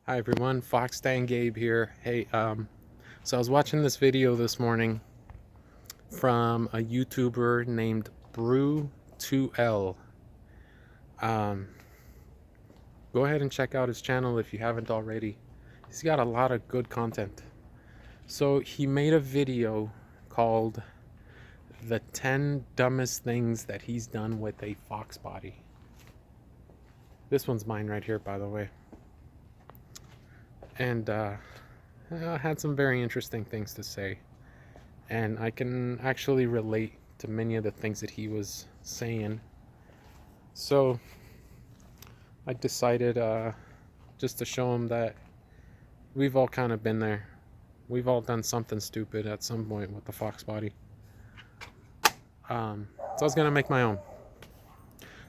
Hi everyone, Gabe here. Hey, so I was watching this video this morning from a YouTuber named Brew2L. Um, Go ahead and check out his channel if you haven't already. He's got a lot of good content. So he made a video called The 10 Dumbest Things That He's Done with a Fox Body. This one's mine right here, by the way. And I had some very interesting things to say. And I can actually relate to many of the things that he was saying. So I decided just to show him that we've all kind of been there. We've all done something stupid at some point with the fox body. So I was gonna make my own.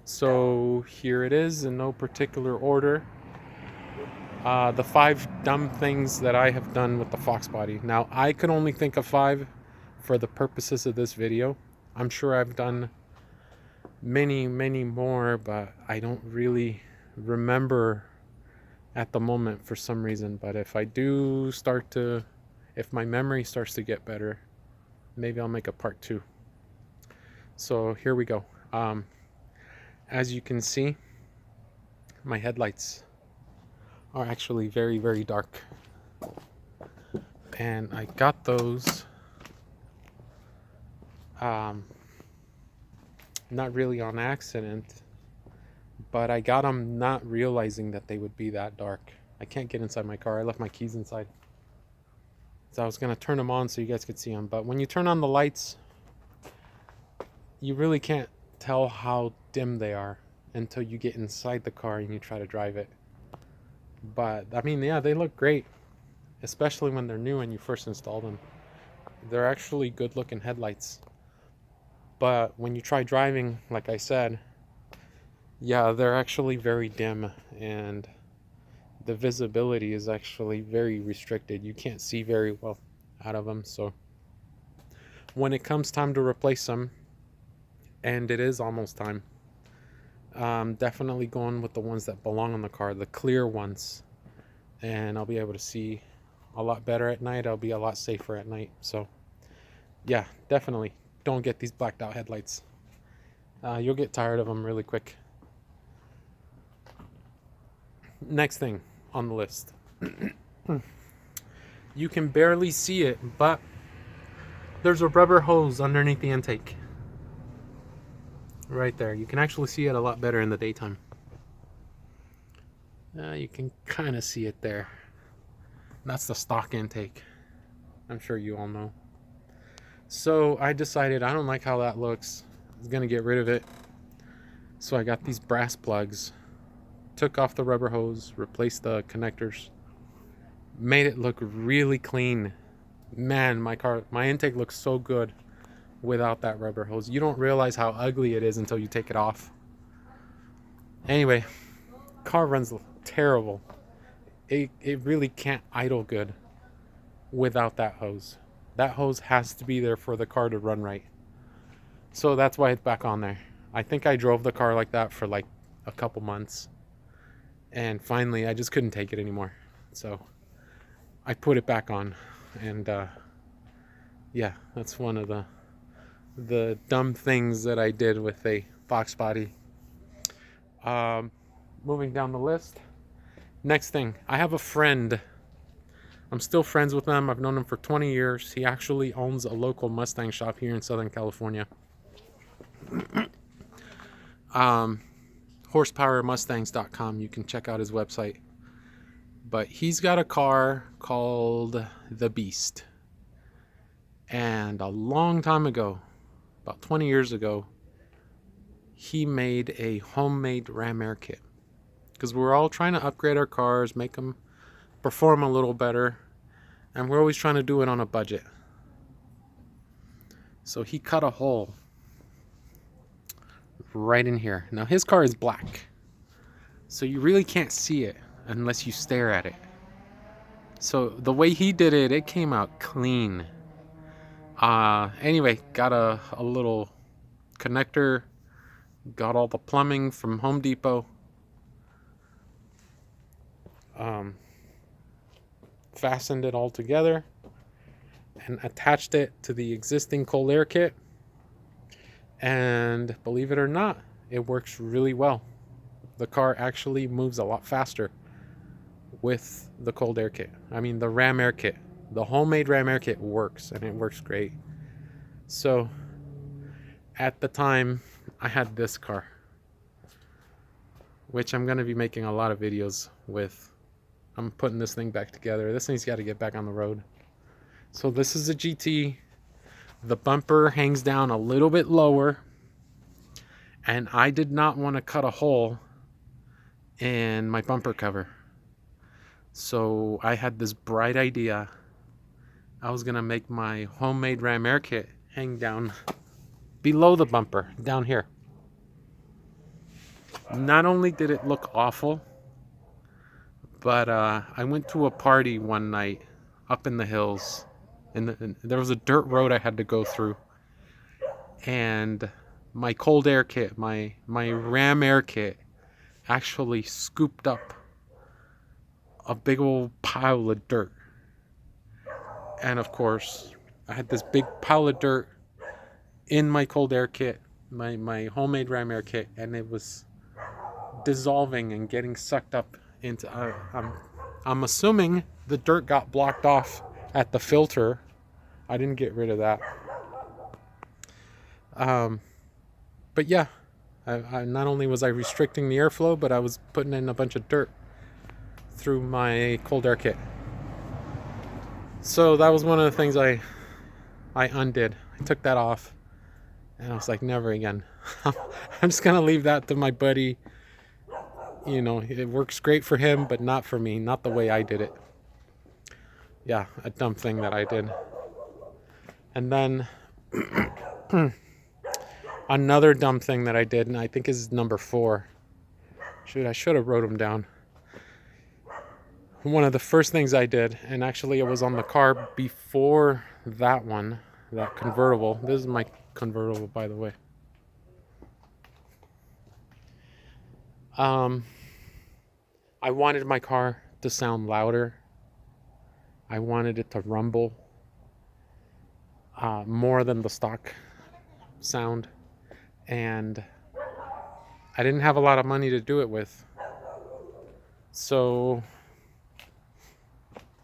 So here it is in no particular order. The 5 dumb things that I have done with the fox body. Now I could only think of 5 for the purposes of this video. I'm sure I've done many more, but I don't really remember at the moment for some reason. But if my memory starts to get better, maybe I'll make a part 2. So here we go. As you can see, my headlights are actually very dark, and I got those not really on accident, but I got them not realizing that they would be that dark. I can't get inside my car. I left my keys inside. So I was going to turn them on so you guys could see them. But when you turn on the lights, you really can't tell how dim they are until you get inside the car and you try to drive it. But, I mean, yeah, they look great, especially when they're new and you first install them. They're actually good-looking headlights. But when you try driving, like I said, yeah, they're actually very dim, and the visibility is actually very restricted. You can't see very well out of them. So when it comes time to replace them, and it is almost time, definitely going with the ones that belong on the car, the clear ones, and I'll be able to see a lot better at night. I'll be a lot safer at night. So yeah, definitely don't get these blacked out headlights. You'll get tired of them really quick. Next thing on the list. You can barely see it, but there's a rubber hose underneath the intake. Right there. You can actually see it a lot better in the daytime. You can kind of see it there. That's the stock intake. I'm sure you all know. So I decided I don't like how that looks. I was going to get rid of it. So I got these brass plugs. Took off the rubber hose, replaced the connectors, made it look really clean. Man, my intake looks so good without that rubber hose. You don't realize how ugly it is until you take it off. Anyway, car runs terrible. It really can't idle good without that hose. That hose has to be there for the car to run right. So that's why it's back on there. I think I drove the car like that for like a couple months. And finally, I just couldn't take it anymore. So I put it back on. And yeah, that's one of the dumb things that I did with a fox body. Moving down the list. Next thing, I have a friend. I'm still friends with him. I've known him for 20 years. He actually owns a local Mustang shop here in Southern California. HorsepowerMustangs.com. You can check out his website. But he's got a car called the Beast. And a long time ago, about 20 years ago, he made a homemade ram air kit. Because we're all trying to upgrade our cars, make them perform a little better. And we're always trying to do it on a budget. So he cut a hole right in here. Now his car is black, so you really can't see it unless you stare at it. So the way he did it, it came out clean. Anyway, got a little connector, got all the plumbing from Home Depot. fastened it all together, and attached it to the existing cold air kit. And believe it or not, it works really well. The car actually moves a lot faster with the cold air kit. I mean, the ram air kit, the homemade ram air kit works, and it works great. So at the time, I had this car, which I'm going to be making a lot of videos with. I'm putting this thing back together. This thing's got to get back on the road. So this is a GT. The bumper hangs down a little bit lower, and I did not want to cut a hole in my bumper cover. So I had this bright idea. I was going to make my homemade ram air kit hang down below the bumper, down here. Not only did it look awful, but I went to a party one night up in the hills. There was a dirt road I had to go through, and my cold air kit, my ram air kit, actually scooped up a big old pile of dirt. And of course, I had this big pile of dirt in my cold air kit, my homemade ram air kit, and it was dissolving and getting sucked up into I'm assuming the dirt got blocked off at the filter. I didn't get rid of that. But yeah, I not only was I restricting the airflow, but I was putting in a bunch of dirt through my cold air kit. So that was one of the things I undid. I took that off, and I was like, never again. I'm just gonna leave that to my buddy. You know, it works great for him, but not for me, not the way I did it. Yeah, a dumb thing that I did. And then another dumb thing that I did, and I think is number 4. I should have wrote them down. One of the first things I did, and actually it was on the car before that one, that convertible. This is my convertible, by the way. I wanted my car to sound louder. I wanted it to rumble more than the stock sound. And I didn't have a lot of money to do it with. So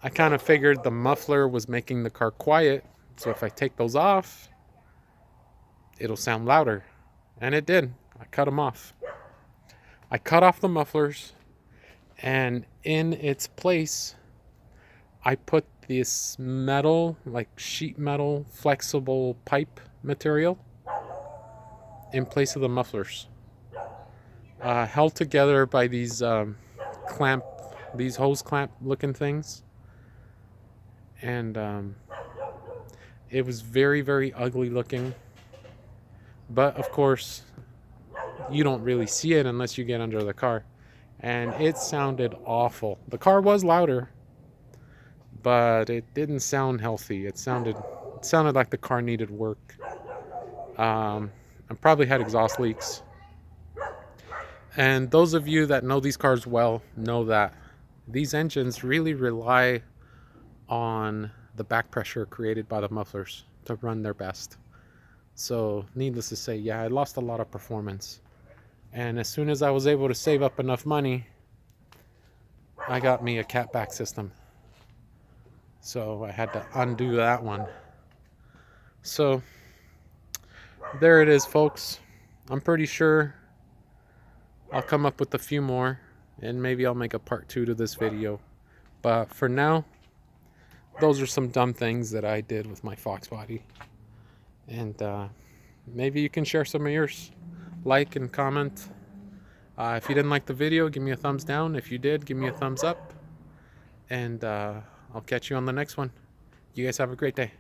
I kind of figured the muffler was making the car quiet. So if I take those off, it'll sound louder. And it did. I cut them off. I cut off the mufflers, and in its place, I put this metal, like sheet metal, flexible pipe material in place of the mufflers. Held together by these these hose clamp looking things. And it was very, very ugly looking. But of course, you don't really see it unless you get under the car. And it sounded awful. The car was louder, but it didn't sound healthy. It sounded like the car needed work. I probably had exhaust leaks. And those of you that know these cars well know that these engines really rely on the back pressure created by the mufflers to run their best. So needless to say, yeah, I lost a lot of performance. And as soon as I was able to save up enough money, I got me a catback system. So I had to undo that one. So there it is, folks. I'm pretty sure I'll come up with a few more, and maybe I'll make a part 2 to this video. But for now, those are some dumb things that I did with my foxbody. And maybe you can share some of yours. Like and comment. If you didn't like the video, give me a thumbs down. If you did, give me a thumbs up. And I'll catch you on the next one. You guys have a great day.